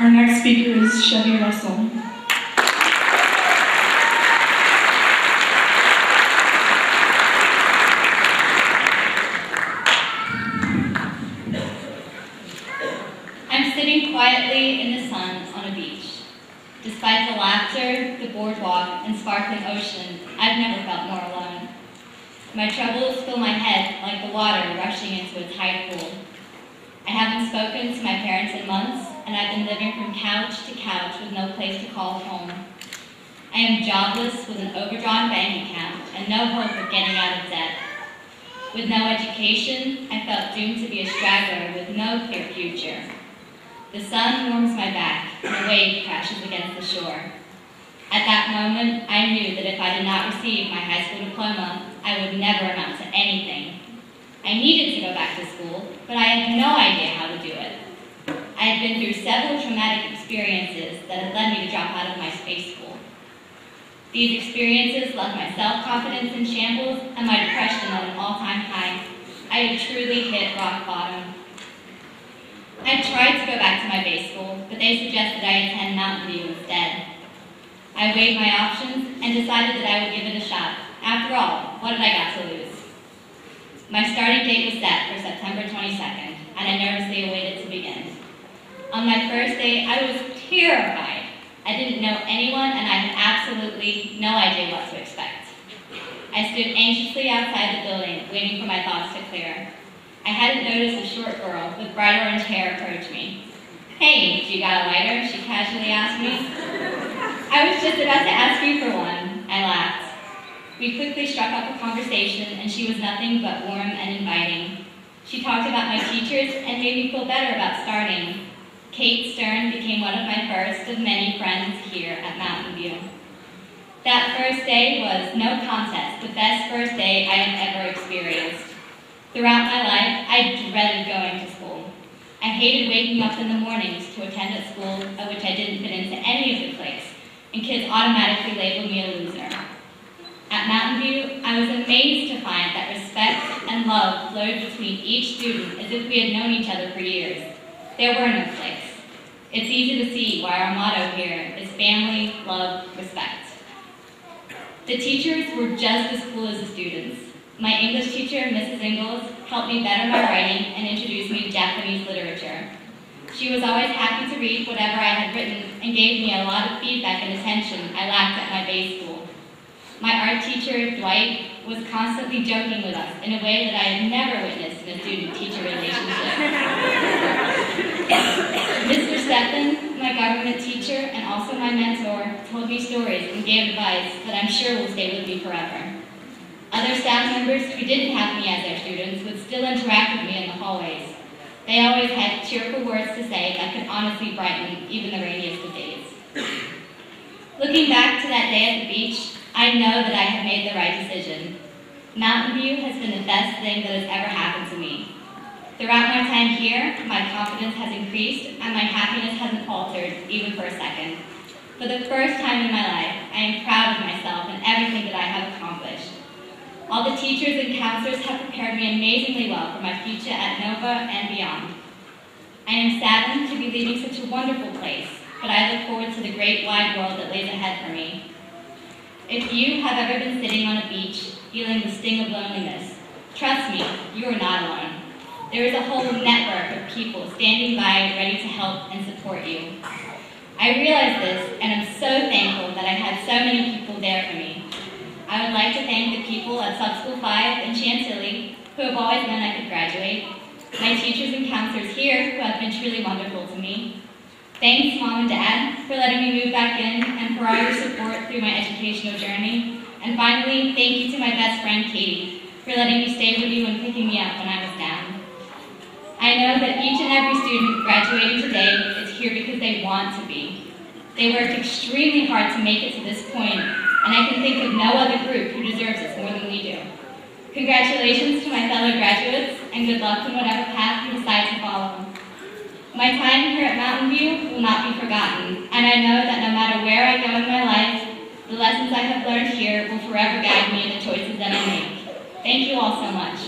Our next speaker is Siobhan Russell. I'm sitting quietly in the sun on a beach. Despite the laughter, the boardwalk, and sparkling ocean, I've never felt more alone. My troubles fill my head like the water rushing into a tide pool. I haven't spoken to my parents in months, and I've been living from couch to couch with no place to call home. I am jobless with an overdrawn bank account and no hope of getting out of debt. With no education, I felt doomed to be a straggler with no clear future. The sun warms my back, and a wave crashes against the shore. At that moment, I knew that if I did not receive my high school diploma, I would never amount to anything. I needed to go back to school, but I had no idea how to do it. I had been through several traumatic experiences that had led me to drop out of my space school. These experiences left my self-confidence in shambles and my depression at an all-time high. I had truly hit rock bottom. I tried to go back to my base school, but they suggested I attend Mountain View instead. I weighed my options and decided that I would give it a shot. After all, what had I got to lose? My starting date was set for September 22nd, and I nervously awaited to begin. On my first day, I was terrified. I didn't know anyone, and I had absolutely no idea what to expect. I stood anxiously outside the building, waiting for my thoughts to clear. I hadn't noticed a short girl with bright orange hair approach me. "Hey, do you got a lighter?" she casually asked me. "I was just about to ask you for one," I laughed. We quickly struck up a conversation, and she was nothing but warm and inviting. She talked about my teachers and made me feel better about starting. Kate Stern became one of my first of many friends here at Mountain View. That first day was, no contest, the best first day I had ever experienced. Throughout my life, I dreaded going to school. I hated waking up in the mornings to attend a school at which I didn't fit into any of the cliques, and kids automatically labeled me a loser. At Mountain View, I was amazed to find that respect and love flowed between each student as if we had known each other for years. There were no cliques. It's easy to see why our motto here is family, love, respect. The teachers were just as cool as the students. My English teacher, Mrs. Ingalls, helped me better my writing and introduced me to Japanese literature. She was always happy to read whatever I had written and gave me a lot of feedback and attention I lacked at my base school. My art teacher, Dwight, was constantly joking with us in a way that I had never witnessed in a student-teacher relationship. Mr. Stephan, my government teacher and also my mentor, told me stories and gave advice that I'm sure will stay with me forever. Other staff members who didn't have me as their students would still interact with me in the hallways. They always had cheerful words to say that could honestly brighten even the rainiest of days. Looking back to that day at the beach, I know that I have made the right decision. Mountain View has been the best thing that has ever happened to me. Throughout my time here, my confidence has increased and my happiness hasn't faltered even for a second. For the first time in my life, I am proud of myself and everything that I have accomplished. All the teachers and counselors have prepared me amazingly well for my future at Nova and beyond. I am saddened to be leaving such a wonderful place, but I look forward to the great wide world that lays ahead for me. If you have ever been sitting on a beach, feeling the sting of loneliness, trust me, you are not alone. There is a whole network of people standing by, ready to help and support you. I realize this, and I'm so thankful that I had so many people there for me. I would like to thank the people at Sub-School 5 in Chantilly, who have always known I could graduate, my teachers and counselors here, who have been truly wonderful to me. Thanks, Mom and Dad, for letting me move back in and for all your support through my educational journey. And finally, thank you to my best friend, Katie, for letting me stay with you and picking me up when I was down. I know that each and every student graduating today is here because they want to be. They worked extremely hard to make it to this point, and I can think of no other group who deserves this more than we do. Congratulations to my fellow graduates, and good luck in whatever path you decide to follow. My time here at Mountain View will not be forgotten, and I know that no matter where I go in my life, the lessons I have learned here will forever guide me in the choices that I make. Thank you all so much.